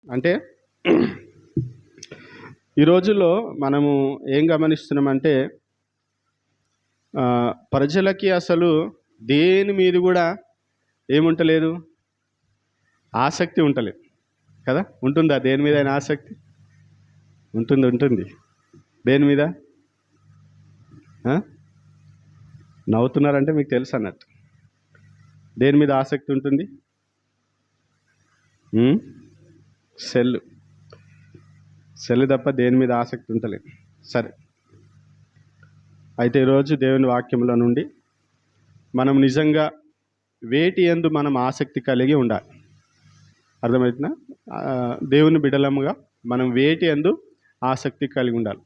అంటే ఈ రోజుల్లో మనము ఏం గమనిస్తున్నామంటే ప్రజలకి అసలు దేని మీద కూడా ఏముంటలేదు, ఆసక్తి ఉంటలేదు కదా. ఉంటుందా దేని మీద అయినా ఆసక్తి? ఉంటుంది. దేని మీద? నవ్వుతున్నారంటే మీకు తెలుసు అన్నట్టు. దేని మీద ఆసక్తి ఉంటుంది? సెల్ తప్ప దేని మీద ఆసక్తి ఉంటలేదు. సరే, అయితే ఈరోజు దేవుని వాక్యంలో నుండి మనం నిజంగా వేటి యందు మనం ఆసక్తి కలిగి ఉండాలి. అర్థమవుతుందా? దేవుని బిడలముగా మనం వేటి యందు ఆసక్తి కలిగి ఉండాలి.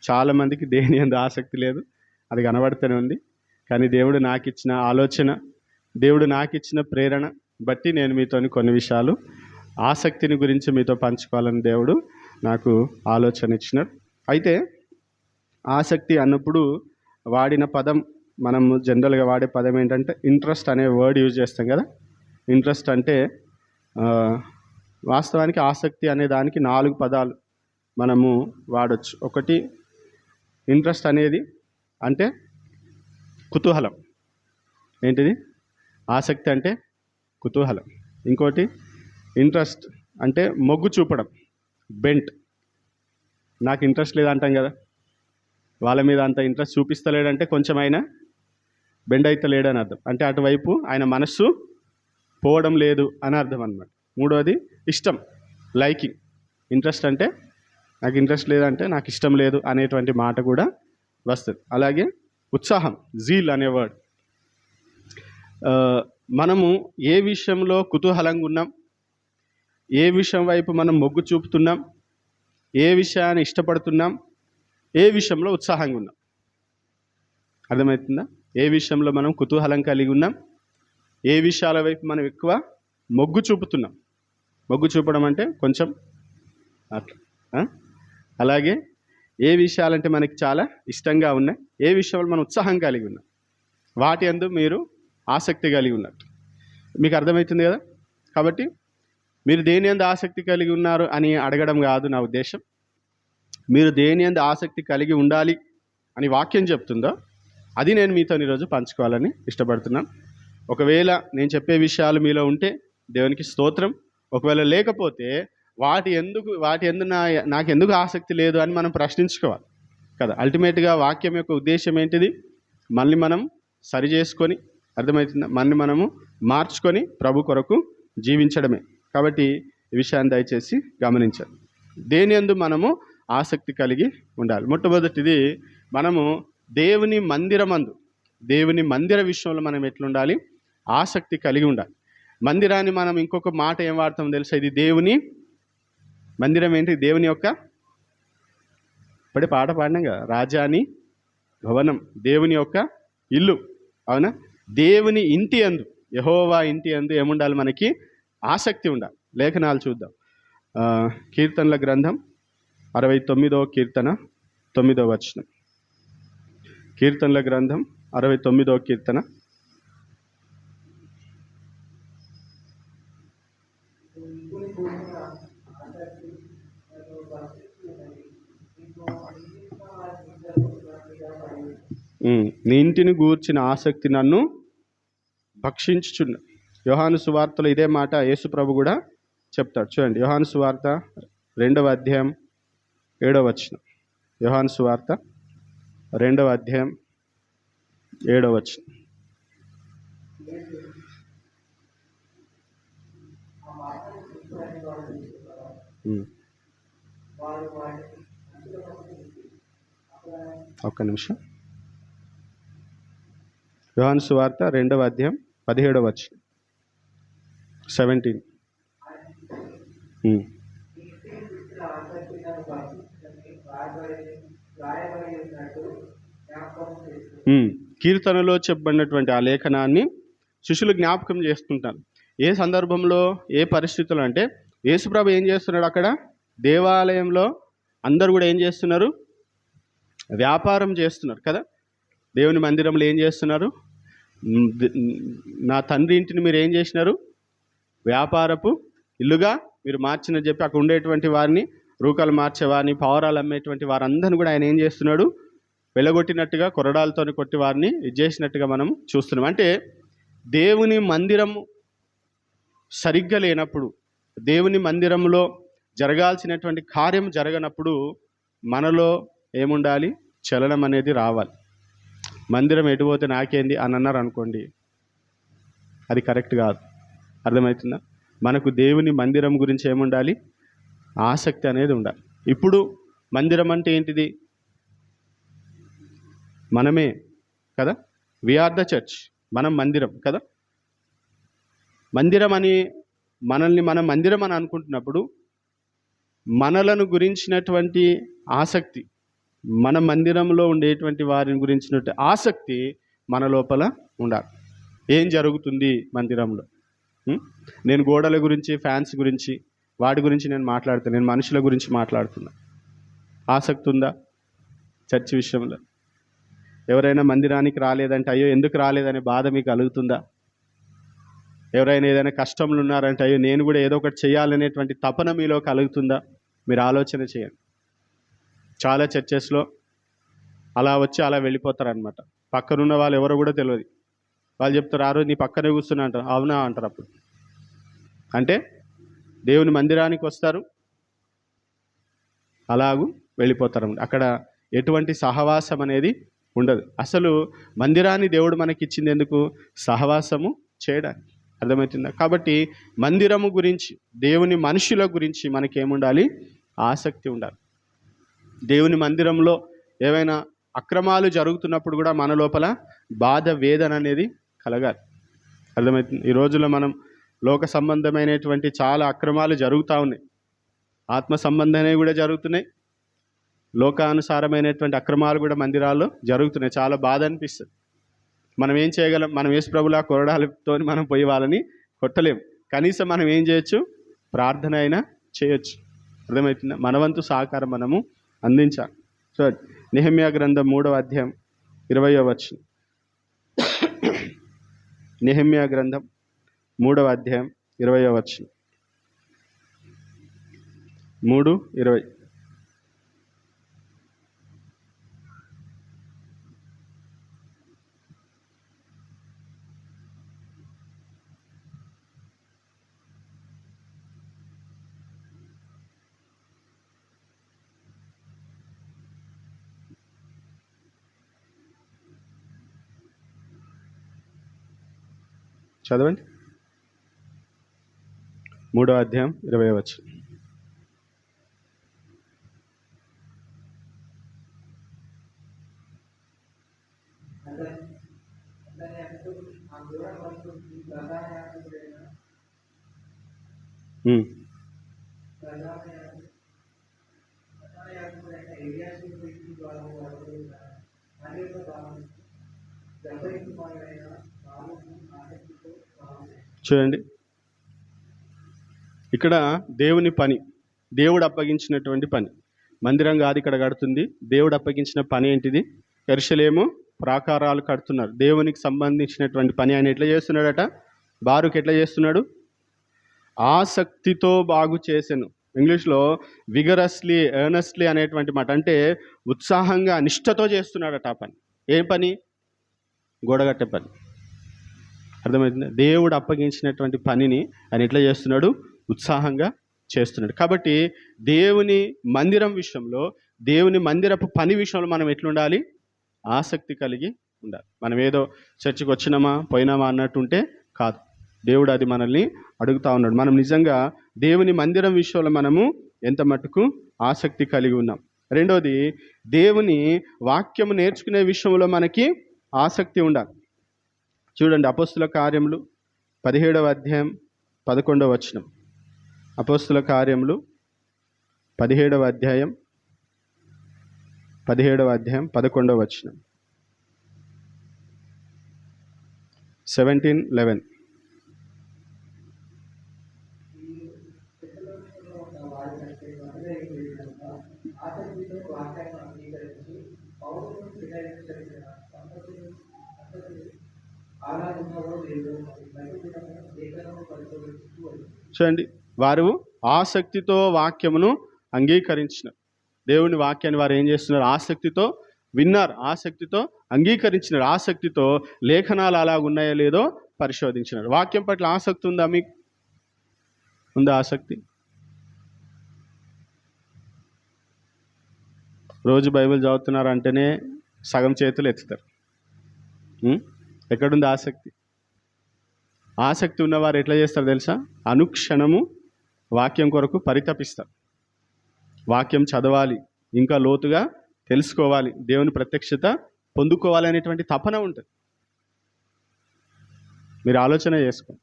చాలామందికి దేని యందు ఆసక్తి లేదు, అది కనబడుతూనే ఉంది. కానీ దేవుడు నాకు ఇచ్చిన ఆలోచన, దేవుడు నాకు ఇచ్చిన ప్రేరణ బట్టి నేను మీతో కొన్ని విషయాలు ఆసక్తిని గురించి మీతో పంచుకోవాలని దేవుడు నాకు ఆలోచన ఇచ్చినాడు. అయితే ఆసక్తి అన్నప్పుడు వాడిన పదం, మనం జనరల్గా వాడే పదం ఏంటంటే ఇంట్రెస్ట్ అనే వర్డ్ యూజ్ చేస్తాం కదా. ఇంట్రెస్ట్ అంటే వాస్తవానికి ఆసక్తి అనే దానికి 4 పదాలు మనము వాడచ్చు. ఒకటి, ఇంట్రెస్ట్ అనేది అంటే కుతూహలం. ఏంటిది? ఆసక్తి అంటే కుతూహలం. ఇంకోటి, ఇంట్రెస్ట్ అంటే మొగ్గు చూపడం, బెంట్. నాకు ఇంట్రెస్ట్ లేదంటాం కదా, వాళ్ళ మీద అంత ఇంట్రెస్ట్ చూపిస్తలేడంటే కొంచెం ఆయన బెండ్ అయితే లేడని అర్థం. అంటే అటువైపు ఆయన మనస్సు పోవడం లేదు అని అర్థం అన్నమాట. మూడోది ఇష్టం, లైకింగ్. ఇంట్రెస్ట్ అంటే నాకు ఇంట్రెస్ట్ లేదంటే నాకు ఇష్టం లేదు అనేటువంటి మాట కూడా వస్తుంది. అలాగే ఉత్సాహం, జీల్ అనే వర్డ్. మనము ఏ విషయంలో కుతూహలంగా ఉన్నాం, ఏ విషయం వైపు మనం మొగ్గు చూపుతున్నాం, ఏ విషయాన్ని ఇష్టపడుతున్నాం, ఏ విషయంలో ఉత్సాహంగా ఉన్నాం. అర్థమవుతుందా? ఏ విషయంలో మనం కుతూహలం కలిగి ఉన్నాం, ఏ విషయాల వైపు మనం ఎక్కువ మొగ్గు చూపుతున్నాం. మొగ్గు చూపడం అంటే కొంచెం అట్లా. అలాగే ఏ విషయాలంటే మనకి చాలా ఇష్టంగా ఉన్నాయి, ఏ విషయంలో మనం ఉత్సాహం కలిగి ఉన్నాం, వాటి యందు మీరు ఆసక్తి కలిగి ఉన్నట్టు మీకు అర్థమవుతుంది కదా. కాబట్టి మీరు దేని యందు ఆసక్తి కలిగి ఉన్నారు అని అడగడం కాదు నా ఉద్దేశం. మీరు దేని యందు ఆసక్తి కలిగి ఉండాలి అని వాక్యం చెప్తుందో అది నేను మీతో ఈరోజు పంచుకోవాలని ఇష్టపడుతున్నాను. ఒకవేళ నేను చెప్పే విషయాలు మీలో ఉంటే దేవునికి స్తోత్రం. ఒకవేళ లేకపోతే వాటి ఎందు నాకెందుకు ఆసక్తి లేదు అని మనం ప్రశ్నించుకోవాలి కదా. అల్టిమేట్గా వాక్యం యొక్క ఉద్దేశం ఏంటిది? మళ్ళీ మనం సరి చేసుకొని, అర్థమవుతుందా, మళ్ళీ మనము మార్చుకొని ప్రభు కొరకు జీవించడమే. కాబట్టి ఈ విషయాన్ని దయచేసి గమనించాలి. దేని యందు మనము ఆసక్తి కలిగి ఉండాలి. మొట్టమొదటిది, మనము దేవుని మందిర విషయంలో మనం ఎట్లుండాలి? ఆసక్తి కలిగి ఉండాలి. మందిరాన్ని మనం ఇంకొక మాట ఏం వాడతాం తెలుసా? ఇది దేవుని మందిరం. ఏంటి? దేవుని యొక్క, ఇప్పుడే పాట పాడినాం కదా, రాజాని భవనం, దేవుని యొక్క ఇల్లు. అవునా? దేవుని ఇంటి యందు, యెహోవా ఇంటి యందు ఏముండాలి? మనకి ఆసక్తి ఉండాలి. లేఖనాలు చూద్దాం. కీర్తనల గ్రంథం 69వ కీర్తన 9వ వచనం. కీర్తనల గ్రంథం 69వ కీర్తన. నీ ఇంటిని గూర్చిన ఆసక్తి నన్ను భక్షించుచున్న. యోహాను సువార్తలో ఇదే మాట యేసు ప్రభు కూడా చెప్తాడు. చూడండి, యోహాను సువార్త 2వ అధ్యాయం 7వ వచనం. యోహాను సువార్త 2వ అధ్యాయం 7వ వచనం. ఒక్క నిమిషం. యోహాను సువార్త 2వ అధ్యాయం 17వ వచనం. 17. కీర్తనలో చెప్పబడినటువంటి ఆ లేఖనాన్ని శిష్యులు జ్ఞాపకం చేసుకుంటారు. ఏ సందర్భంలో, ఏ పరిస్థితుల్లో అంటే యేసుప్రభు ఏం చేస్తున్నాడు? అక్కడ దేవాలయంలో అందరూ కూడా ఏం చేస్తున్నారు? వ్యాపారం చేస్తున్నారు కదా. దేవుని మందిరంలో ఏం చేస్తున్నారు? నా తండ్రి ఇంటిని మీరు ఏం చేసినారు? వ్యాపారపు ఇల్లుగా మీరు మార్చినని చెప్పి అక్కడ ఉండేటువంటి వారిని, రూకలు మార్చేవారిని, పావురాలు అమ్మేటువంటి వారందరిని కూడా ఆయన ఏం చేస్తున్నాడు, వెళ్ళగొట్టినట్టుగా, కొరడాలతో కొట్టి వారిని ఇది చేసినట్టుగా మనం చూస్తున్నాం. అంటే దేవుని మందిరము సరిగ్గా లేనప్పుడు, దేవుని మందిరంలో జరగాల్సినటువంటి కార్యం జరగనప్పుడు మనలో ఏముండాలి, చలనం అనేది రావాలి. మందిరం ఎటుపోతే నాకేంది అని అన్నారు అనుకోండి, అది కరెక్ట్ కాదు. అర్థమవుతుందా? మనకు దేవుని మందిరం గురించి ఏముండాలి, ఆసక్తి అనేది ఉండాలి. ఇప్పుడు మందిరం అంటే ఏంటిది, మనమే కదా, వీఆర్ ద చర్చ్, మనం మందిరం కదా. మందిరం అని మనల్ని మనం మందిరం అని అనుకుంటున్నప్పుడు మనలను గురించినటువంటి ఆసక్తి, మన మందిరంలో ఉండేటువంటి వారిని గురించినటువంటి ఆసక్తి మన లోపల ఉండాలి. ఏం జరుగుతుంది మందిరంలో? నేను గోడల గురించి, ఫ్యాన్స్ గురించి, వాటి గురించి నేను మాట్లాడుతాను, నేను మనుషుల గురించి మాట్లాడుతున్నా. ఆసక్తి ఉందా చర్చ్ విషయంలో? ఎవరైనా మందిరానికి రాలేదంటే అయ్యో ఎందుకు రాలేదనే బాధ మీకు కలుగుతుందా? ఎవరైనా ఏదైనా కష్టంలో ఉన్నారంటే అయ్యో నేను కూడా ఏదో ఒకటి చేయాలనేటువంటి తపన మీలో కలుగుతుందా? మీరు ఆలోచన చేయండి. చాలా చర్చెస్లో అలా వచ్చి అలా వెళ్ళిపోతారనమాట. పక్కనున్న వాళ్ళు ఎవరో కూడా తెలియదు. వాళ్ళు చెప్తారు, ఆ రోజు నీ పక్కనే కూర్చున్నా అంటారు. అవునా అంటారు. అప్పుడు అంటే దేవుని మందిరానికి వస్తారు, అలాగూ వెళ్ళిపోతారు. అక్కడ ఎటువంటి సహవాసం అనేది ఉండదు. అసలు మందిరాన్ని దేవుడు మనకి ఇచ్చింది ఎందుకు? సహవాసము చేయడానికి. అర్థమవుతుందా? కాబట్టి మందిరము గురించి, దేవుని మనుషుల గురించి మనకేముండాలి, ఆసక్తి ఉండాలి. దేవుని మందిరంలో ఏవైనా అక్రమాలు జరుగుతున్నప్పుడు కూడా మన లోపల బాధ, వేదన అనేది కలగాలి. అర్థమవుతుంది? ఈ రోజుల్లో మనం లోక సంబంధమైనటువంటి చాలా అక్రమాలు జరుగుతూ ఉన్నాయి, ఆత్మ సంబంధమైనవి కూడా జరుగుతున్నాయి, లోకానుసారమైనటువంటి అక్రమాలు కూడా మందిరాల్లో జరుగుతున్నాయి. చాలా బాధ అనిపిస్తుంది. మనం ఏం చేయగలం? మనం యేసు ప్రభులా కొరడాలతో మనం పోయి వాళ్ళని కొట్టలేం. కనీసం మనం ఏం చేయొచ్చు, ప్రార్థన అయినా చేయొచ్చు. అర్థమవుతుందా? మనవంతు సహకారం మనము అందించాలి. సో నెహెమ్యా గ్రంథం 3వ అధ్యాయం 20వ వచనం. నెహెమ్యా గ్రంథం 3వ అధ్యాయం 20వ వచనం. 3:20. చదవండి. 3వ అధ్యాయం 20వ వచనం. చూడండి, ఇక్కడ దేవుని పని, దేవుడు అప్పగించినటువంటి పని. మందిరం కాదు ఇక్కడ కడుతుంది, దేవుడు అప్పగించిన పని ఏంటిది? యెరూషలేము ప్రాకారాలు కడుతున్నారు. దేవునికి సంబంధించినటువంటి పని ఆయన ఎట్లా చేస్తున్నాడట? బారుకు ఎట్లా చేస్తున్నాడు? ఆసక్తితో బాగు చేసెను. ఇంగ్లీష్లో విగరస్లీ, ఎర్నెస్ట్లీ అనేటువంటి మాట. అంటే ఉత్సాహంగా, నిష్ఠతో చేస్తున్నాడట ఆ పని. ఏం పని? గోడగట్టే పని. అర్థమవుతుంది? దేవుడు అప్పగించినటువంటి పనిని ఆయన ఎట్లా చేస్తున్నాడు? ఉత్సాహంగా చేస్తున్నాడు. కాబట్టి దేవుని మందిరం విషయంలో, దేవుని మందిరపు పని విషయంలో మనం ఎట్లుండాలి? ఆసక్తి కలిగి ఉండాలి. మనం ఏదో చర్చికి వచ్చినామా పోయినామా అన్నట్టుంటే కాదు. దేవుడు అది మనల్ని అడుగుతూ ఉన్నాడు. మనం నిజంగా దేవుని మందిరం విషయంలో మనము ఎంత మట్టుకు ఆసక్తి కలిగి ఉన్నాం. రెండోది, దేవుని వాక్యము నేర్చుకునే విషయంలో మనకి ఆసక్తి ఉండాలి. చూడండి, అపోస్తుల కార్యములు 17వ అధ్యాయం 11వ వచనం. అపోస్తుల కార్యములు 17వ అధ్యాయం 11వ వచనం. 17:11. చూడండి, వారు ఆసక్తితో వాక్యమును అంగీకరించినారు. దేవుని వాక్యాన్ని వారు ఏం చేస్తున్నారు? ఆసక్తితో విన్నారు, ఆసక్తితో అంగీకరించినారు, ఆసక్తితో లేఖనాలు అలాగున్నాయో లేదో పరిశోధించినారు. వాక్యం పట్ల ఆసక్తి ఉందా మీకు? ఉందా ఆసక్తి? రోజు బైబిల్ చదువుతున్నారు అంటేనే సగం చేతులు ఎత్తుతారు. ఎక్కడుంది ఆసక్తి? ఆసక్తి ఉన్నవారు ఎట్లా చేస్తారు తెలుసా? అనుక్షణము వాక్యం కొరకు పరితపిస్తారు. వాక్యం చదవాలి, ఇంకా లోతుగా తెలుసుకోవాలి, దేవుని ప్రత్యక్షత పొందుకోవాలి అనేటువంటి తపన ఉంటుంది. మీరు ఆలోచన చేసుకోండి,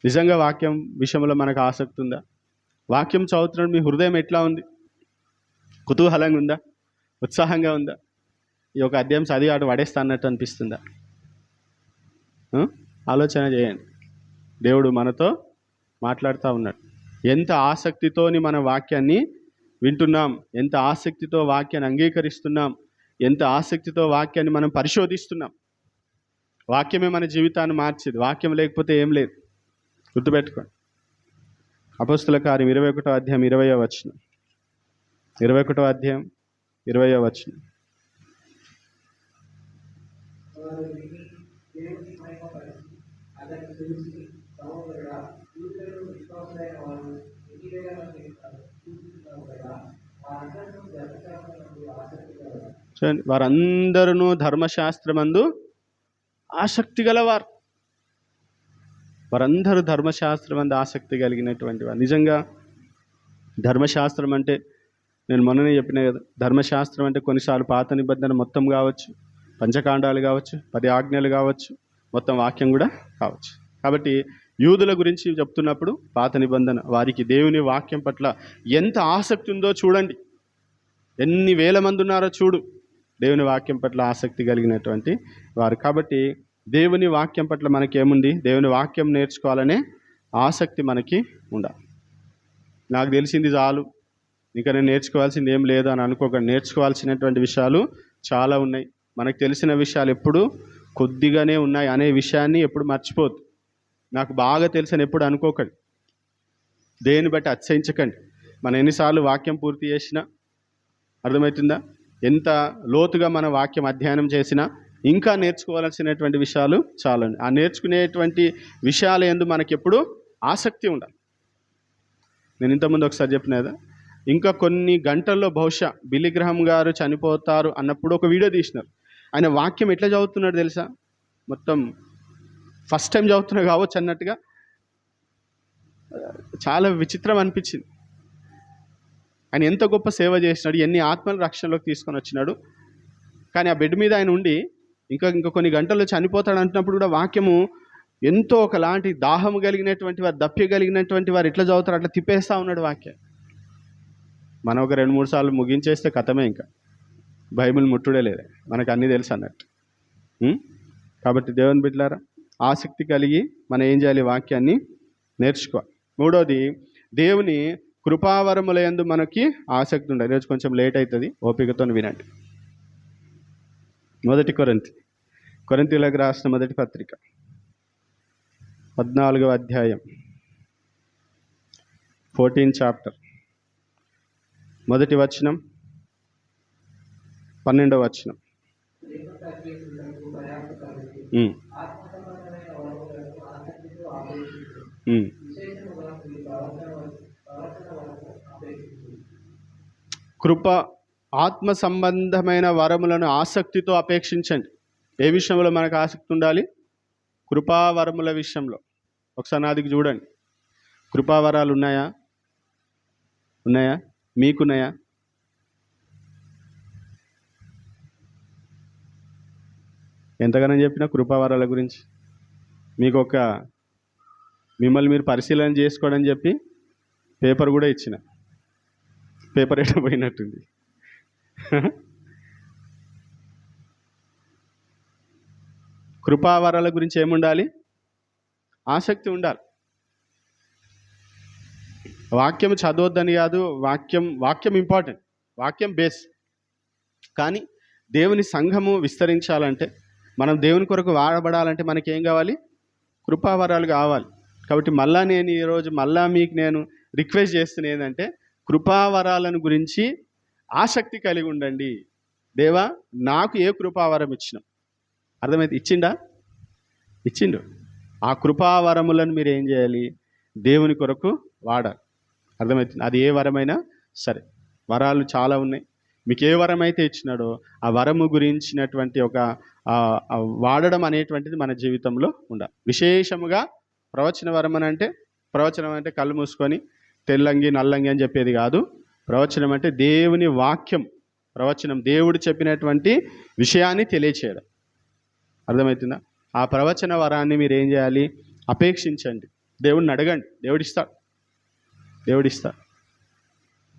నిజంగా వాక్యం విషయంలో మనకు ఆసక్తి ఉందా? వాక్యం చదువుతున్నప్పుడు మీ హృదయం ఎట్లా ఉంది? కుతూహలంగా ఉందా? ఉత్సాహంగా ఉందా? ఈ ఒక అధ్యాయం చదివి అటు పడేస్తా అన్నట్టు అనిపిస్తుందా? ఆలోచన చేయండి. దేవుడు మనతో మాట్లాడుతూ ఉన్నాడు. ఎంత ఆసక్తితోని మన వాక్యాన్ని వింటున్నాం, ఎంత ఆసక్తితో వాక్యాన్ని అంగీకరిస్తున్నాం, ఎంత ఆసక్తితో వాక్యాన్ని మనం పరిశోధిస్తున్నాం. వాక్యమే మన జీవితాన్ని మార్చేది. వాక్యం లేకపోతే ఏం లేదు. గుర్తుపెట్టుకోండి. అపోస్తుల కార్యం 21వ అధ్యాయం 20వ వచనం. 21వ అధ్యాయం 20వ వచనం. వారందరూ ధర్మశాస్త్రమందు ఆసక్తి గలవారు. వారందరూ ధర్మశాస్త్రమందు ఆసక్తి కలిగినటువంటి వారు. నిజంగా ధర్మశాస్త్రం అంటే, నేను మొన్ననే చెప్పిన కదా, ధర్మశాస్త్రం అంటే కొన్నిసార్లు పాత నిబంధన మొత్తం కావచ్చు, పంచకాండాలు కావచ్చు, 10 ఆజ్ఞలు కావచ్చు, మొత్తం వాక్యం కూడా కావచ్చు. కాబట్టి యూదుల గురించి చెప్తున్నప్పుడు పాత నిబంధన వారికి దేవుని వాక్యం పట్ల ఎంత ఆసక్తి ఉందో చూడండి. ఎన్ని వేల మంది ఉన్నారో చూడు దేవుని వాక్యం పట్ల ఆసక్తి కలిగినటువంటి వారు. కాబట్టి దేవుని వాక్యం పట్ల మనకేముంది? దేవుని వాక్యం నేర్చుకోవాలనే ఆసక్తి మనకి ఉండాలి. నాకు తెలిసింది చాలు, ఇంకా నేను నేర్చుకోవాల్సింది ఏం లేదు అని అనుకోకండి. నేర్చుకోవాల్సినటువంటి విషయాలు చాలా ఉన్నాయి. మనకు తెలిసిన విషయాలు ఎప్పుడు కొద్దిగానే ఉన్నాయి అనే విషయాన్ని ఎప్పుడు మర్చిపోద్దు. నాకు బాగా తెలుసని ఎప్పుడు అనుకోకండి. దేని బట్టి అతిశయించకండి. మనం ఎన్నిసార్లు వాక్యం పూర్తి చేసినా, అర్థమవుతుందా, ఎంత లోతుగా మన వాక్యం అధ్యయనం చేసినా ఇంకా నేర్చుకోవాల్సినటువంటి విషయాలు చాలా. ఆ నేర్చుకునేటువంటి విషయాల యందు మనకెప్పుడు ఆసక్తి ఉండాలి. నేను ఇంతకుముందు ఒకసారి చెప్పిన కదా, ఇంకా కొన్ని గంటల్లో బహుశా బిల్లీ గ్రహం గారు చనిపోతారు అన్నప్పుడు ఒక వీడియో తీసినారు. ఆయన వాక్యం ఎట్లా చదువుతున్నాడు తెలుసా? మొత్తం ఫస్ట్ టైం చదువుతున్నా కావచ్చు అన్నట్టుగా. చాలా విచిత్రం అనిపించింది. ఆయన ఎంత గొప్ప సేవ చేసినాడు, ఎన్ని ఆత్మల రక్షణలోకి తీసుకొని వచ్చినాడు. కానీ ఆ బెడ్ మీద ఆయన ఉండి ఇంకా కొన్ని గంటల్లో చనిపోతాడు అంటున్నప్పుడు కూడా వాక్యము ఎంతో ఒకలాంటి దాహము కలిగినటువంటి వారు, దప్పిక కలిగినటువంటి వారు ఎట్లా చదువుతారు అట్లా తిప్పేస్తూ ఉన్నాడు వాక్యం. మనం ఒక 2-3 సార్లు ముగించేస్తే కథమే, ఇంకా బైబిల్ ముట్టుడే లేదు, మనకు అన్నీ తెలుసు అన్నట్టు. కాబట్టి దేవుని బిడ్డలారా, ఆసక్తి కలిగి మనం ఏం చేయాలి? వాక్యాన్ని నేర్చుకోవాలి. మూడోది, దేవుని కృపావరముల యందు మనకి ఆసక్తి ఉండాలి. ఈరోజు కొంచెం లేట్ అవుతుంది, ఓపికతో వినండి. 1 కొరింథీయులకు రాసిన మొదటి పత్రిక 14వ అధ్యాయం 14th చాప్టర్, మొదటి వచనం 12వ వచనం. కృప, ఆత్మ సంబంధమైన వరములను ఆసక్తితో అపేక్షించండి. ఏ విషయంలో మనకు ఆసక్తి ఉండాలి? కృపావరముల విషయంలో. ఒకసారి నాదికి చూడండి. కృపావరాలు ఉన్నాయా? ఉన్నాయా? మీకున్నాయా? ఎంతగానో చెప్పిన కృపావరాల గురించి మీకు ఒక మిమ్మల్ని మీరు పరిశీలన చేసుకోవడం చెప్పి పేపర్ కూడా ఇచ్చిన. పేపర్ ఎట్లా పోయినట్టుంది. కృపావరాల గురించి ఏముండాలి? ఆసక్తి ఉండాలి. వాక్యం చదవద్దని కాదు, వాక్యం ఇంపార్టెంట్, వాక్యం బేస్. కానీ దేవుని సంఘము విస్తరించాలంటే, మనం దేవుని కొరకు వాడబడాలంటే మనకేం కావాలి? కృపావరాలు కావాలి. కాబట్టి మళ్ళా నేను ఈరోజు మీకు నేను రిక్వెస్ట్ చేస్తున్న ఏంటంటే కృపావరాలను గురించి ఆసక్తి కలిగి ఉండండి. దేవా నాకు ఏ కృపావరం ఇచ్చినావు? అర్థమైతే ఇచ్చిండు. ఆ కృపావరములను మీరు ఏం చేయాలి? దేవుని కొరకు వాడాలి. అర్థమవుతుంది? అది ఏ వరమైనా సరే, వరాలు చాలా ఉన్నాయి. మీకు ఏ వరం అయితే ఇచ్చినాడో ఆ వరము గురించినటువంటి ఒక వాడడం అనేటువంటిది మన జీవితంలో ఉండాలి. విశేషముగా ప్రవచన వరం అని అంటే, ప్రవచనం అంటే కళ్ళు మూసుకొని తెల్లంగి నల్లంగి అని చెప్పేది కాదు. ప్రవచనం అంటే దేవుని వాక్యం, ప్రవచనం దేవుడు చెప్పినటువంటి విషయాన్ని తెలియచేయడం. అర్థమవుతుందా? ఆ ప్రవచన వరాన్ని మీరు ఏం చేయాలి? అపేక్షించండి. దేవుడిని అడగండి, దేవుడిస్తా.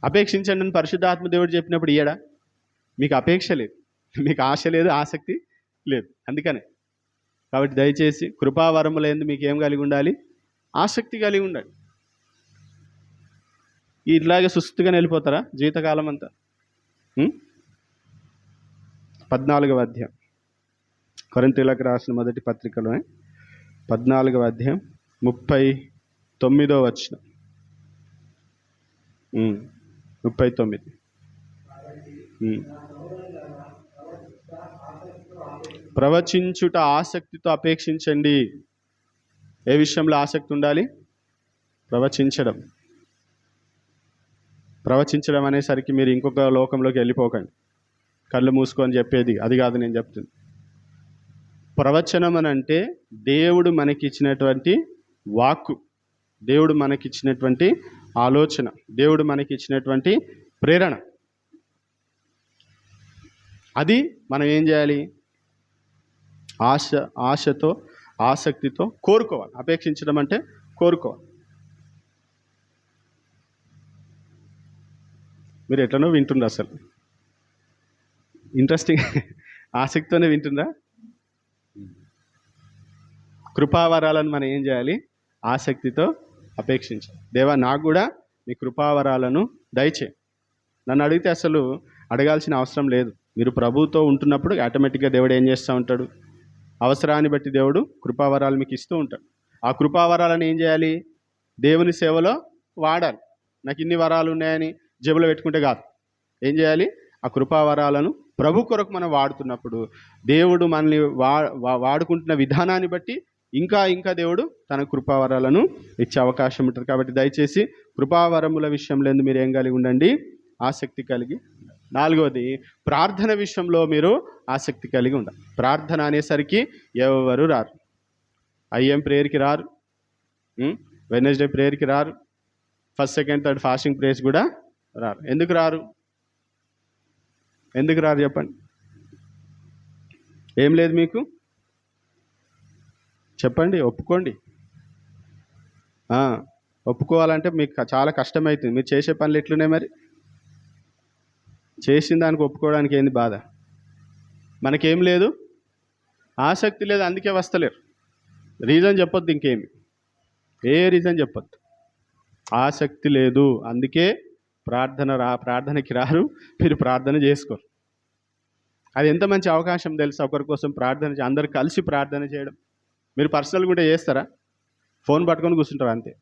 అపేక్షించండి అని పరిశుద్ధాత్మ దేవుడు చెప్పినప్పుడు ఇయ్యడా? మీకు అపేక్ష లేదు, మీకు ఆశ లేదు, ఆసక్తి లేదు. అందుకనే కాబట్టి దయచేసి కృపావరములందు మీకు ఏం కలిగి ఉండాలి? ఆసక్తి కలిగి ఉండాలి. ఇట్లాగే సుస్థిగా వెళ్ళిపోతారా జీవితకాలం అంతా? 14వ అధ్యాయం, కొరింథీయులకు రాసిన మొదటి పత్రికలో 14వ అధ్యాయం 39వ వచనం. 39. ప్రవచించుట ఆసక్తితో అపేక్షించండి. ఏ విషయంలో ఆసక్తి ఉండాలి? ప్రవచించడం అనేసరికి మీరు ఇంకొక లోకంలోకి వెళ్ళిపోకండి. కళ్ళు మూసుకొని చెప్పేది అది కాదు నేను చెప్తుంది. ప్రవచనం అని అంటే దేవుడు మనకిచ్చినటువంటి వాక్కు, దేవుడు మనకిచ్చినటువంటి ఆలోచన, దేవుడు మనకిచ్చినటువంటి ప్రేరణ. అది మనం ఏం చేయాలి? ఆశతో ఆసక్తితో కోరుకోవాలి. అపేక్షించడం అంటే కోరుకోవాలి. మీరు ఎట్లనో వింటుండ్రు, అసలు ఇంట్రెస్టింగ్ ఆసక్తితోనే వింటుండ్రా? కృపావరాలను మనం ఏం చేయాలి? ఆసక్తితో అపేక్షించాలి. దేవా నాకు కూడా మీ కృపావరాలను దయచే. నన్ను అడిగితే అసలు అడగాల్సిన అవసరం లేదు. మీరు ప్రభువుతో ఉంటున్నప్పుడు ఆటోమేటిక్గా దేవుడు ఏం చేస్తూ ఉంటాడు? అవసరాన్ని బట్టి దేవుడు కృపావరాలు మీకు ఇస్తూ ఉంటాడు. ఆ కృపావరాలను ఏం చేయాలి? దేవుని సేవలో వాడాలి. నాకు ఇన్ని వరాలు ఉన్నాయని జేబులో పెట్టుకుంటే కాదు. ఏం చేయాలి? ఆ కృపావరాలను ప్రభు కొరకు మనం వాడుతున్నప్పుడు దేవుడు మనల్ని వాడుకుంటున్న విధానాన్ని బట్టి ఇంకా దేవుడు తన కృపావరాలను ఇచ్చే అవకాశం ఉంటుంది. కాబట్టి దయచేసి కృపావరముల విషయంలో మీరు ఏం కలిగి ఉండండి? ఆసక్తి కలిగి. 4వది, ప్రార్థన విషయంలో మీరు ఆసక్తి కలిగి ఉండాలి. ప్రార్థన అనేసరికి ఎవరు రారు. ఐఎం ప్రేయర్కి రారు, వెడ్నెస్డే ప్రేయర్కి రారు, first second third fasting prayers కూడా రారు. ఎందుకు రారు చెప్పండి? ఏం లేదు మీకు? చెప్పండి, ఒప్పుకోండి. ఒప్పుకోవాలంటే మీకు చాలా కష్టమవుతుంది. మీరు చేసే పనులు ఎట్లున్నాయి మరి? చేసిన దానికి ఒప్పుకోవడానికి ఏంది బాధ? మనకేం లేదు, ఆసక్తి లేదు, అందుకే వస్తలేరు. రీజన్ చెప్పొద్దు, ఇంకేమి ఏ రీజన్ చెప్పొద్దు. ఆసక్తి లేదు, అందుకే ప్రార్థనకి రారు, మీరు ప్రార్థన చేసుకోరు. అది ఎంత మంచి అవకాశం తెలుసా? ఒకరి కోసం ప్రార్థన, అందరు కలిసి ప్రార్థన చేయడం. మీరు పర్సనల్గా ఉంటే చేస్తారా? ఫోన్ పట్టుకొని కూర్చుంటారు అంతే.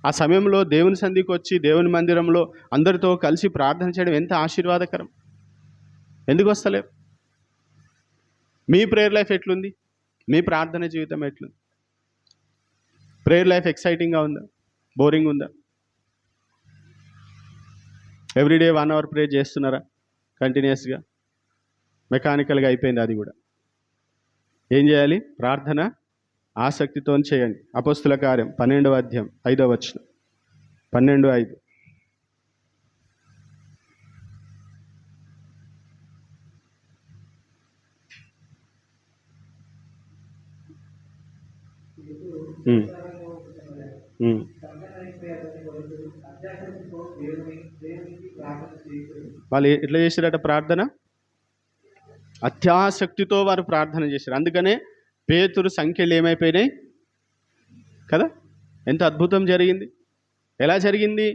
ఆ సమయంలో దేవుని సన్నిధికి వచ్చి దేవుని మందిరంలో అందరితో కలిసి ప్రార్థన చేయడం ఎంత ఆశీర్వాదకరం. ఎందుకు వస్తలేరు? మీ ప్రేయర్ లైఫ్ ఎట్లుంది? మీ ప్రార్థన జీవితం ఎట్లుంది? ప్రేయర్ లైఫ్ ఎక్సైటింగ్గా ఉందా? బోరింగ్ ఉందా? ఎవ్రీడే 1 hour ప్రేయర్ చేస్తున్నారా కంటిన్యూస్గా? మెకానికల్గా అయిపోయింది అది కూడా. ఏం చేయాలి? ప్రార్థన ఆసక్తితో చేయండి. అపోస్తుల కార్యం 12వ అధ్యాయం 5వ వచనం, 12:5. వాళ్ళు ఎట్లా చేశారట ప్రార్థన? అత్యాసక్తితో వారు ప్రార్థన చేశారు. అందుకనే పేతురు సంఖ్యలు ఏమైపోయినాయి కదా? ఎంత అద్భుతం జరిగింది. ఎలా జరిగింది?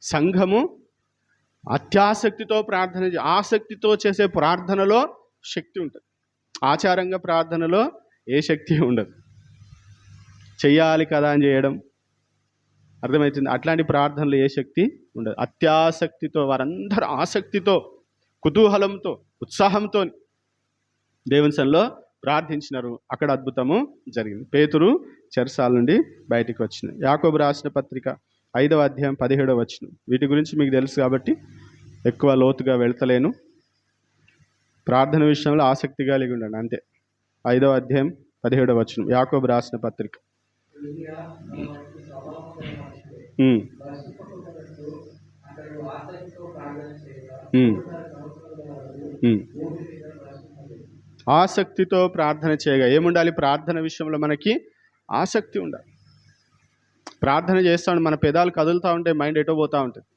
సంఘము అత్యాసక్తితో ప్రార్థన, ఆసక్తితో చేసే ప్రార్థనలో శక్తి ఉంటుంది. ఆచారంగా ప్రార్థనలో ఏ శక్తి ఉండదు. చెయ్యాలి కదా అని చేయడం, అర్థమవుతుంది. అట్లాంటి ప్రార్థనలు ఏ శక్తి ఉండదు. అత్యాసక్తితో వారందరూ ఆసక్తితో, కుతూహలంతో, ఉత్సాహంతో దేవుని సన్నిధిలో ప్రార్థించినారు. అక్కడ అద్భుతము జరిగింది. పేతురు చెరసాల నుండి బయటికి వచ్చిన. యాకోబు రాసిన పత్రిక 5వ అధ్యాయం 17వ వచనం. వీటి గురించి మీకు తెలుసు కాబట్టి ఎక్కువ లోతుగా వెళ్తలేను. ప్రార్థన విషయంలో ఆసక్తి కలిగి ఉండండి అంతే. 5వ అధ్యాయం 17వ వచనం, యాకోబు రాసిన పత్రిక. ఆసక్తితో ప్రార్థన చేయగా ఏముండాలి? ప్రార్థన విషయంలో మనకి ఆసక్తి ఉండాలి. ప్రార్థన చేస్తూ ఉంటే మన పెదాలు కదులుతూ ఉంటే మైండ్ ఎటో పోతూ ఉంటుంది.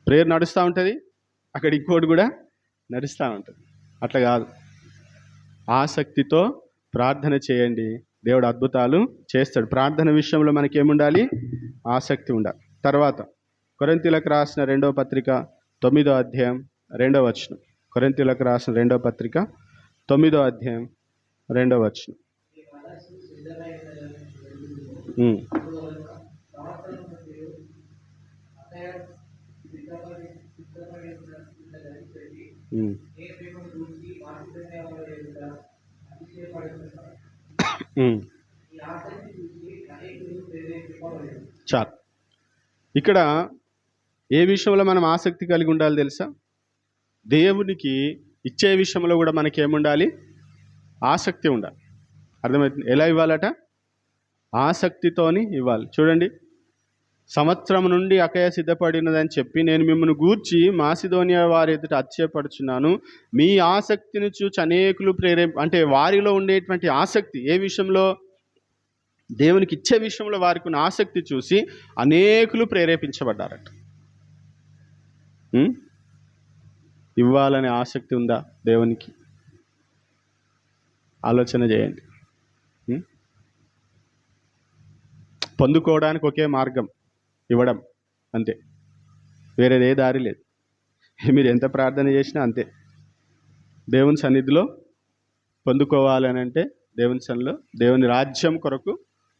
ప్రేయర్ నడుస్తూ ఉంటుంది, అక్కడ ఇంకోటి కూడా నడుస్తూ ఉంటుంది. అట్లా కాదు, ఆసక్తితో ప్రార్థన చేయండి, దేవుడు అద్భుతాలు చేస్తాడు. ప్రార్థన విషయంలో మనకి ఏముండాలి? ఆసక్తి ఉండాలి. తర్వాత కొరింథీయులకు రాసిన 2వ పత్రిక 9వ అధ్యాయం 2వ వచనం. కొరింథీయులకు రాసిన 2వ పత్రిక 9వ అధ్యాయం 2వ వచనం. చాలు. ఇక్కడ ఏ విషయంలో మనం ఆసక్తి కలిగి ఉండాలి తెలుసా? దేవునికి ఇచ్చే విషయంలో కూడా మనకి ఏముండాలి? ఆసక్తి ఉండాలి. అర్థమవుతుంది? ఎలా ఇవ్వాలట? ఆసక్తితోని ఇవ్వాలి. చూడండి, సంవత్సరం నుండి అకయ సిద్ధపడినదని చెప్పి నేను మిమ్మల్ని గూర్చి మాసిదోనియా వారి ఎదుట అతిశయపడుచున్నాను. మీ ఆసక్తిని చూచి అనేకులు అంటే వారిలో ఉండేటువంటి ఆసక్తి ఏ విషయంలో? దేవునికి ఇచ్చే విషయంలో వారికి ఉన్న ఆసక్తి చూసి అనేకులు ప్రేరేపించబడ్డారట. ఇవ్వాలనే ఆసక్తి ఉందా దేవునికి? ఆలోచన చేయండి. పొందుకోవడానికి ఒకే మార్గం, ఇవ్వడం అంతే, వేరేది ఏ దారి లేదు. మీరు ఎంత ప్రార్థన చేసినా అంతే. దేవుని సన్నిధిలో పొందుకోవాలని అంటే దేవుని సన్నిధిలో దేవుని రాజ్యం కొరకు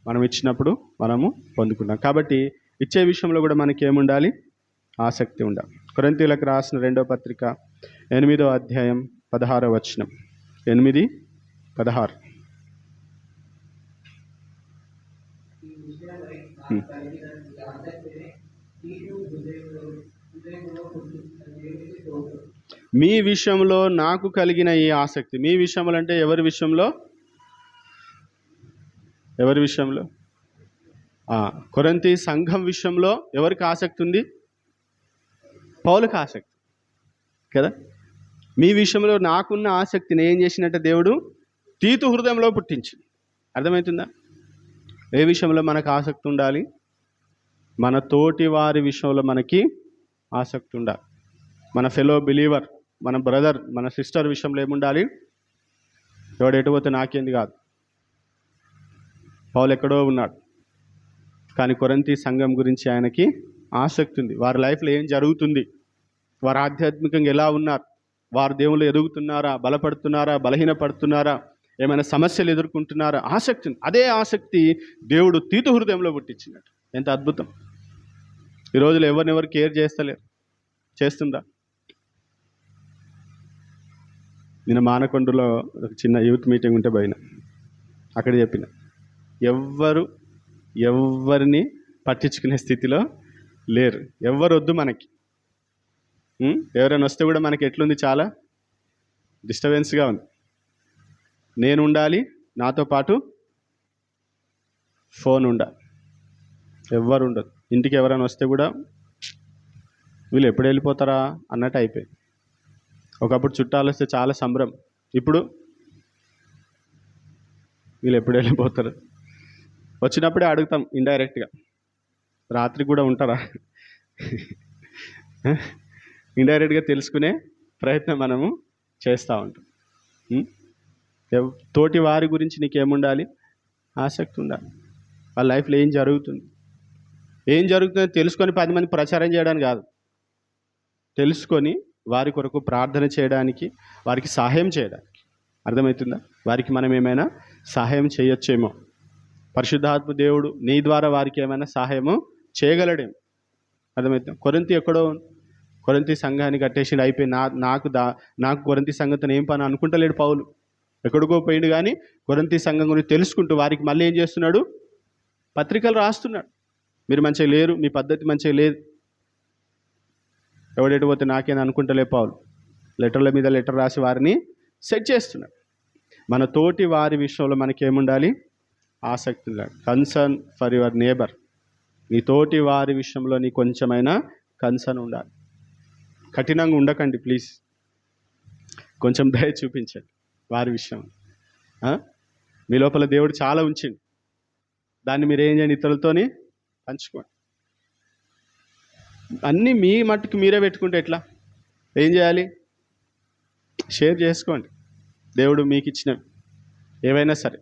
మనం ఇచ్చినప్పుడు మనము పొందుకున్నాం. కాబట్టి ఇచ్చే విషయంలో కూడా మనకి ఏముండాలి? ఆసక్తి ఉండాలి. కొరింథీయులకు రాసిన 2వ పత్రిక 8వ అధ్యాయం 16వ వచనం. 8:16. మీ విషయంలో నాకు కలిగిన ఈ ఆసక్తి. మీ విషయంలో అంటే ఎవరి విషయంలో? ఎవరి విషయంలో? కొరింథీ సంఘం విషయంలో ఎవరికి ఆసక్తి ఉంది? పౌలుకి ఆసక్తి కదా. మీ విషయంలో నాకున్న ఆసక్తిని ఏం చేసినట్టే దేవుడు తీతు హృదయంలో పుట్టించింది. అర్థమవుతుందా? ఏ విషయంలో మనకు ఆసక్తి ఉండాలి? మన తోటి వారి విషయంలో మనకి ఆసక్తి ఉండాలి. మన ఫెలో బిలీవర్, మన బ్రదర్, మన సిస్టర్ విషయంలో ఏముండాలి? ఎవడు ఎటుపోతే నాకేంది కాదు. పౌలు ఎక్కడో ఉన్నాడు, కానీ కొరింథీ సంఘం గురించి ఆయనకి ఆసక్తి ఉంది. వారి లైఫ్లో ఏం జరుగుతుంది, వారు ఆధ్యాత్మికంగా ఎలా ఉన్నారు, వారు దేవుళ్ళు ఎదుగుతున్నారా, బలపడుతున్నారా, బలహీనపడుతున్నారా, ఏమైనా సమస్యలు ఎదుర్కొంటున్నారా, ఆసక్తి ఉంది. అదే ఆసక్తి దేవుడు తీతు హృదయంలో పుట్టించినట్టు. ఎంత అద్భుతం! ఈ రోజులు ఎవరినెవరు కేర్ చేస్తలేరు. చేస్తుందా? నేను మానకొండలో ఒక చిన్న యూత్ మీటింగ్ ఉంటే పోయినా. అక్కడ చెప్పిన ఎవరిని పట్టించుకునే స్థితిలో లేరు. ఎవ్వరు వద్దు మనకి. ఎవరైనా వస్తే కూడా మనకి ఎట్లుంది? చాలా డిస్టర్బెన్స్గా ఉంది. నేను ఉండాలి, నాతో పాటు ఫోన్ ఉండాలి, ఎవ్వరు ఉండదు. ఇంటికి ఎవరైనా వస్తే కూడా వీళ్ళు ఎప్పుడు వెళ్ళిపోతారా అన్నట్టు అయిపోయింది. ఒకప్పుడు చుట్టాలు వస్తే చాలా సంబరం, ఇప్పుడు వీళ్ళు ఎప్పుడు వెళ్ళిపోతారు. వచ్చినప్పుడే అడుగుతాం ఇండైరెక్ట్గా, రాత్రి కూడా ఉంటారా? ఇండైరెక్ట్గా తెలుసుకునే ప్రయత్నం మనము చేస్తూ ఉంటాం. తోటి వారి గురించి నీకేముండాలి? ఆసక్తి ఉండాలి. వాళ్ళ లైఫ్లో ఏం జరుగుతుందో తెలుసుకొని 10 మంది ప్రచారం చేయడానికి కాదు, తెలుసుకొని వారి కొరకు ప్రార్థన చేయడానికి, వారికి సహాయం చేయడానికి. అర్థమవుతుందా? వారికి మనం ఏమైనా సహాయం చేయొచ్చేమో. పరిశుద్ధాత్మ దేవుడు నీ ద్వారా వారికి ఏమైనా సహాయము చేయగలడేమో. అర్థమవుతుంది. కొరింథీ సంఘాన్ని కట్టేసి అయిపోయి నాకు కొరింథీ సంఘంతో ఏం పని అనుకుంటలేడు పౌలు. ఎక్కడికో పోయిండు, కానీ కొరింథీ సంఘం గురించి తెలుసుకుంటూ వారికి మళ్ళీ ఏం చేస్తున్నాడు, పత్రికలు రాస్తున్నాడు. మీరు మంచిగా లేరు, మీ పద్ధతి మంచిగా లేదు, ఎవడెటు పోతే నాకేం అనుకుంటలే పౌలు లెటర్ల మీద లెటర్ రాసి వారిని సెట్ చేస్తున్నాడు. మన తోటి వారి విషయంలో మనకేముండాలి, ఆసక్తి ఉండాలి. Concern for your neighbour. నీ తోటి వారి విషయంలో నీ కొంచెమైనా కన్సర్న్ ఉండాలి. కఠినంగా ఉండకండి ప్లీజ్, కొంచెం దయ చూపించండి వారి విషయం. మీ లోపల దేవుడు చాలా ఉంచింది, దాన్ని మీరు ఏం చేయండి, ఇతరులతోని పంచుకోండి. అన్నీ మీ మట్టుకు మీరే పెట్టుకుంటే ఎట్లా? ఏం చేయాలి, షేర్ చేసుకోండి. దేవుడు మీకు ఇచ్చినవి ఏవైనా సరే.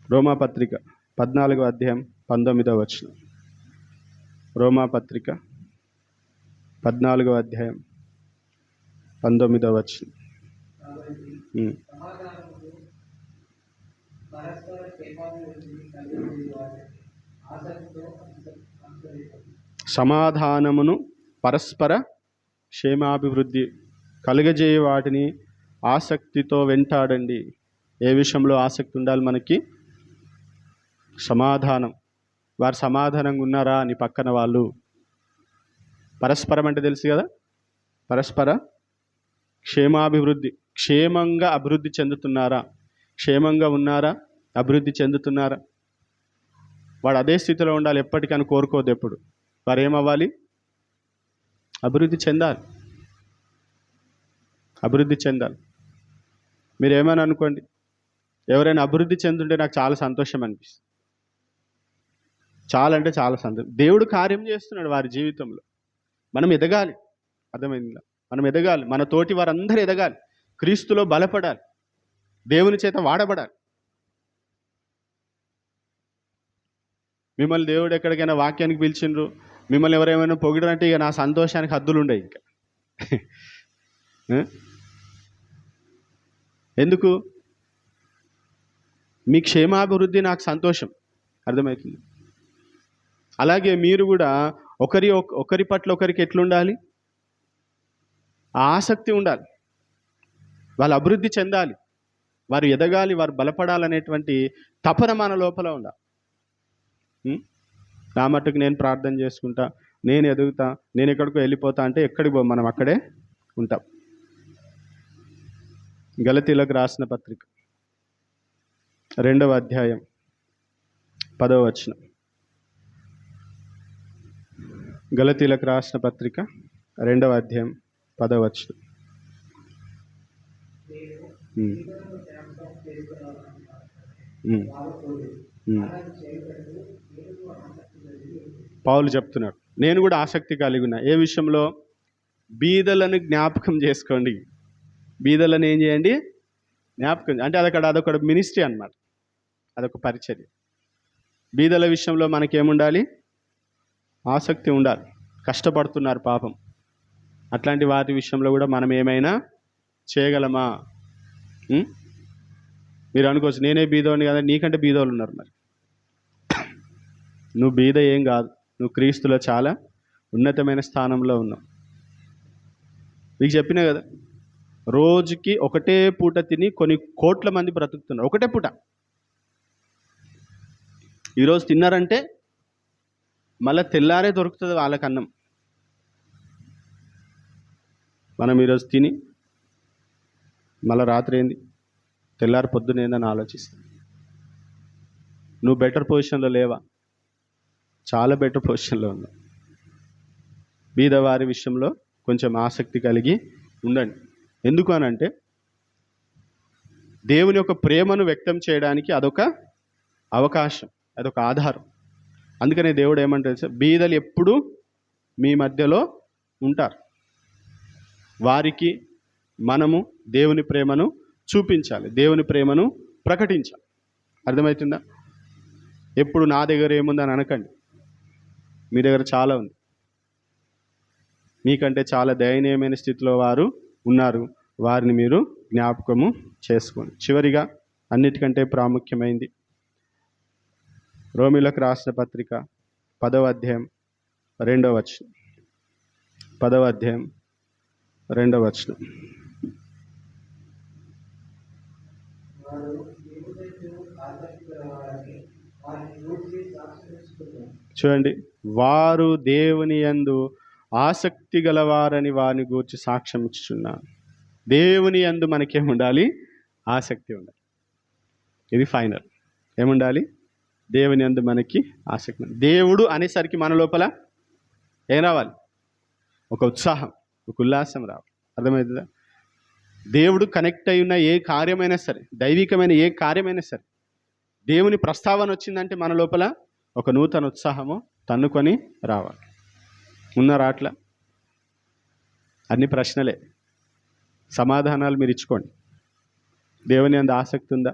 రోమాపత్రిక 14వ అధ్యాయం 19వ వచనం. రోమాపత్రిక 14వ అధ్యాయం 19వ వచనం. సమాధానమును పరస్పర క్షేమాభివృద్ధి కలుగజేయ వాటిని ఆసక్తితో వెంటాడండి. ఏ విషయంలో ఆసక్తి ఉండాలి మనకి? సమాధానం. వారు సమాధానంగా ఉన్నారా అని పక్కన వాళ్ళు. పరస్పరం అంటే తెలుసు కదా, పరస్పర క్షేమాభివృద్ధి. క్షేమంగా అభివృద్ధి చెందుతున్నారా, క్షేమంగా ఉన్నారా, అభివృద్ధి చెందుతున్నారా? వాడు అదే స్థితిలో ఉండాలి ఎప్పటికని కోరుకోవద్దు. ఎప్పుడు వారు ఏమవ్వాలి, అభివృద్ధి చెందాలి, అభివృద్ధి చెందాలి. మీరు ఏమైనా అనుకోండి, ఎవరైనా అభివృద్ధి చెందుంటే నాకు చాలా సంతోషం అనిపిస్తుంది. చాలా అంటే చాలా సంతోషం. దేవుడు కార్యం చేస్తున్నాడు వారి జీవితంలో. మనం ఎదగాలి, అర్థమైందా? మనం ఎదగాలి, మన తోటి వారందరూ ఎదగాలి, క్రీస్తులో బలపడాలి, దేవుని చేత వాడబడాలి. మిమ్మల్ని దేవుడు ఎక్కడికైనా వాక్యానికి పిలిచిండ్రు, మిమ్మల్ని ఎవరేమైనా పొగిడారంటే ఇక నా సంతోషానికి హద్దులు ఉండవు ఇంకా. ఎందుకు? మీ క్షేమాభివృద్ధి నాకు సంతోషం, అర్థమవుతుంది. అలాగే మీరు కూడా ఒకరి పట్ల ఒకరికి ఎట్లుండాలి, ఆసక్తి ఉండాలి. వాళ్ళు అభివృద్ధి చెందాలి, వారు ఎదగాలి, వారు బలపడాలనేటువంటి తపన మన లోపల ఉండాలి. నా మట్టుకు నేను ప్రార్థన చేసుకుంటా, నేను ఎదుగుతా, నేను ఎక్కడికో వెళ్ళిపోతా అంటే ఎక్కడికి పో, మనం అక్కడే ఉంటాం. గలతీలకు రాసిన పత్రిక 2వ అధ్యాయం 10వ వచనం. గలతీలకు రాసిన పత్రిక 2వ అధ్యాయం 10వ వచనం. పౌలు చెప్తున్నాడు, నేను కూడా ఆసక్తి కలిగి ఉన్నా. ఏ విషయంలో? బీదలను జ్ఞాపకం చేసుకోండి. బీదలను ఏం చేయండి? జ్ఞాపకం. అంటే అదొక మినిస్ట్రీ అన్నమాట, అదొక పరిచర్య. బీదల విషయంలో మనకేముండాలి? ఆసక్తి ఉండాలి. కష్టపడుతున్నారు పాపం, అట్లాంటి వాటి విషయంలో కూడా మనం ఏమైనా చేయగలమా? మీరు అనుకోవచ్చు, నేనే బీదోని కదా, నీకంటే బీదోళ్ళు ఉన్నారు. మరి నువ్వు బీద ఏం కాదు, నువ్వు క్రీస్తులో చాలా ఉన్నతమైన స్థానంలో ఉన్నావు. మీకు చెప్పినా కదా, రోజుకి ఒకటే పూట తిని కొన్ని కోట్ల మంది బ్రతుకుతున్నారు. ఒకటే పూట. ఈరోజు తిన్నారంటే మళ్ళీ తెల్లారే దొరుకుతుంది వాళ్ళకి అన్నం. మనం ఈరోజు తిని మళ్ళీ రాత్రి ఏంది, తెల్లారి పొద్దునేందని ఆలోచిస్తాం. నువ్వు బెటర్ పొజిషన్లో లేవా? చాలా బెటర్ పొజిషన్లో ఉన్నావు. బీదవారి విషయంలో కొంచెం ఆసక్తి కలిగి ఉండండి. ఎందుకు అనంటే దేవుని యొక్క ప్రేమను వ్యక్తం చేయడానికి అదొక అవకాశం, అదొక ఆధారం. అందుకనే దేవుడు ఏమంటారు, బీదలు ఎప్పుడూ మీ మధ్యలో ఉంటారు. వారికి మనము దేవుని ప్రేమను చూపించాలి, దేవుని ప్రేమను ప్రకటించాలి. అర్థమవుతుందా? ఎప్పుడు నా దగ్గర ఏముందని అనకండి. మీ దగ్గర చాలా ఉంది. మీకంటే చాలా దయనీయమైన స్థితిలో వారు ఉన్నారు, వారిని మీరు జ్ఞాపకము చేసుకోండి. చివరిగా అన్నిటికంటే ప్రాముఖ్యమైంది రోమీయులకు రాసిన పత్రిక 10వ అధ్యాయం 2వ వచనం. 10వ అధ్యాయం 2వ వచనం. చూడండి, వారు దేవుని యందు ఆసక్తి గలవారని వారిని గూర్చి సాక్ష్యం ఇచ్చుచున్నారు. దేవుని యందు మనకేముండాలి? ఆసక్తి ఉండాలి. ఇది ఫైనల్. ఏముండాలి? దేవుని యందు మనకి ఆసక్తి. దేవుడు అనేసరికి మన లోపల ఏం రావాలి? ఒక ఉత్సాహం, ఒక ఉల్లాసం రావాలి. అర్థమవుతుందా? దేవుడు కనెక్ట్ అయి ఉన్న ఏ కార్యమైనా సరే, దైవికమైన ఏ కార్యమైనా సరే, దేవుని ప్రస్తావన వచ్చిందంటే మన లోపల ఒక నూతన ఉత్సాహము తన్నుకొని రావాలి. ఉన్నారా అట్లా? అన్ని ప్రశ్నలే, సమాధానాలు మీరు ఇచ్చుకోండి. దేవుని యందు ఆసక్తి ఉందా?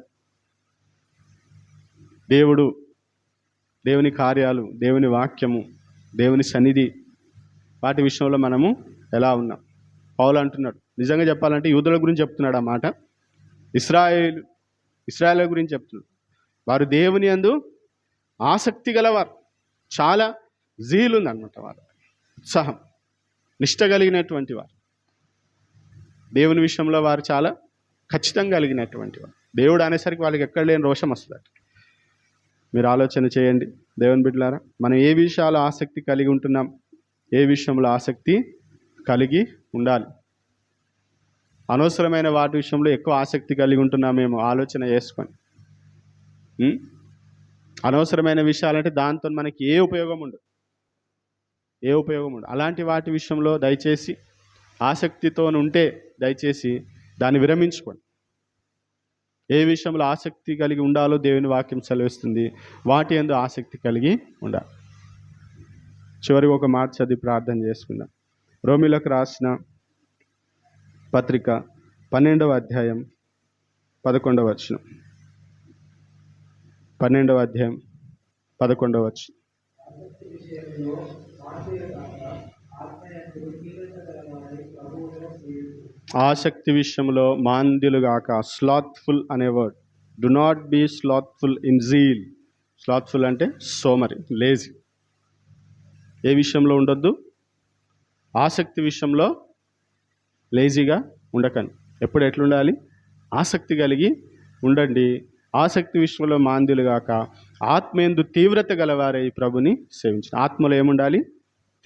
దేవుని కార్యాలు, దేవుని వాక్యము, దేవుని సన్నిధి, వాటి విషయంలో మనము ఎలా ఉన్నాం? పౌలు అంటున్నాడు, నిజంగా చెప్పాలంటే యూదుల గురించి చెప్తున్నాడు ఆ మాట. ఇశ్రాయేలు గురించి చెప్తున్నాడు. వారు దేవుని యందు ఆసక్తి గలవారు, చాలా జీల్ ఉందన్నమాట, వారు ఉత్సాహం, నిష్ట కలిగినటువంటి వారు, దేవుని విషయంలో వారు చాలా ఖచ్చితంగా కలిగినటువంటి వారు. దేవుడు అనేసరికి వాళ్ళకి ఎక్కడ లేని రోషం వస్తుంది. మీరు ఆలోచన చేయండి దేవుని బిడ్డలారా, మనం ఏ విషయాలు ఆసక్తి కలిగి ఉంటున్నాం, ఏ విషయంలో ఆసక్తి కలిగి ఉండాలి. అనవసరమైన వాటి విషయంలో ఎక్కువ ఆసక్తి కలిగి ఉంటున్నామేమో ఆలోచన చేసుకొని. అనవసరమైన విషయాలంటే దాంతో మనకి ఏ ఉపయోగం ఉండదు. అలాంటి వాటి విషయంలో దయచేసి ఆసక్తితో ఉంటే దయచేసి దాన్ని విరమించుకోండి. ఏ విషయంలో ఆసక్తి కలిగి ఉండాలో దేవుని వాక్యం సెలవిస్తుంది, వాటి యందు ఆసక్తి కలిగి ఉండాలి. చివరికి ఒక మాట చదివి ప్రార్థన చేసుకుందాం. రోమీయులకు రాసిన పత్రిక 12వ అధ్యాయం 11వ వచనం. 12వ అధ్యాయం 11వ వచనం. ఆసక్తి విషయంలో మాంద్యులుగాక. స్లాత్ఫుల్ అనే word. Do not be slothful in zeal. Slothful అంటే సోమరి, లేజీ. ఏ విషయంలో ఉండొద్దు? ఆసక్తి విషయంలో లేజీగా ఉండకండి. ఎప్పుడు ఎట్లుండాలి? ఆసక్తి కలిగి ఉండండి. ఆసక్తి విషయంలో మాంద్యులుగాక, ఆత్మయందు తీవ్రత గలవారై ప్రభుని సేవించిన. ఆత్మలో ఏముండాలి?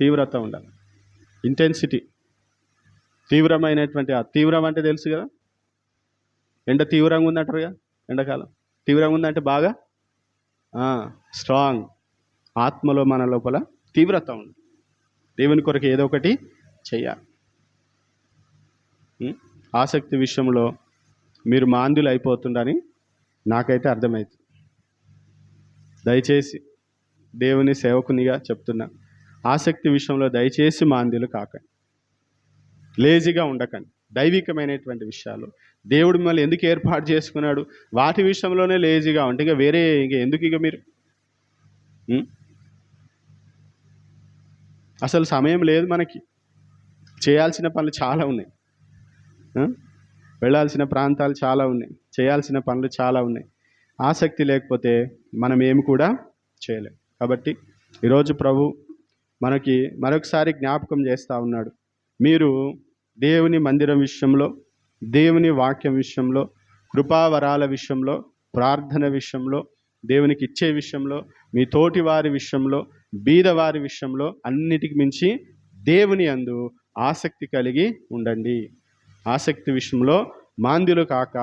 తీవ్రత ఉండాలి, ఇంటెన్సిటీ, తీవ్రమైనటువంటి. తీవ్రం అంటే తెలుసు కదా, ఎండ తీవ్రంగా ఉందంటారు కదా, ఎండాకాలం తీవ్రంగా ఉందంటే బాగా స్ట్రాంగ్. ఆత్మలో మన లోపల తీవ్రత ఉంది. దేవుని కొరకు ఏదో ఒకటి చెయ్యాలి. ఆసక్తి విషయంలో మీరు మాంద్యులు అయిపోతుండని నాకైతే అర్థమవుతుంది. దయచేసి దేవుని సేవకునిగా చెప్తున్నా, ఆసక్తి విషయంలో దయచేసి మాంద్యులు కాకండి, లేజీగా ఉండకండి. దైవికమైనటువంటి విషయాలు దేవుడు మిమ్మల్ని ఎందుకు ఏర్పాటు చేసుకున్నాడు, వాటి విషయంలోనే లేజీగా ఉంటే ఇంకా ఎందుకు మీరు అసలు సమయం లేదు మనకి. చేయాల్సిన పనులు చాలా ఉన్నాయి, వెళ్ళాల్సిన ప్రాంతాలు చాలా ఉన్నాయి, చేయాల్సిన పనులు చాలా ఉన్నాయి. ఆసక్తి లేకపోతే మనం ఏమి కూడా చేయలేం. కాబట్టి ఈరోజు ప్రభు మనకి మరొకసారి జ్ఞాపకం చేస్తూ ఉన్నాడు. మీరు దేవుని మందిరం విషయంలో, దేవుని వాక్యం విషయంలో, కృపావరాల విషయంలో, ప్రార్థన విషయంలో, దేవునికి ఇచ్చే విషయంలో, మీ తోటి వారి విషయంలో, బీదవారి విషయంలో, అన్నిటికి మించి దేవుని యందు ఆసక్తి కలిగి ఉండండి. ఆసక్తి విషయంలో మాంద్యులు కాక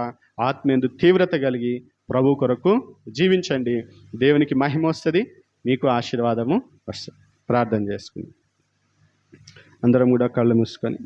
ఆత్మయందు తీవ్రత కలిగి ప్రభు కొరకు జీవించండి. దేవునికి మహిమ వస్తుంది, మీకు ఆశీర్వాదము వస్తుంది. ప్రార్థన చేసుకుంది అందరం కూడా కళ్ళు మూసుకొని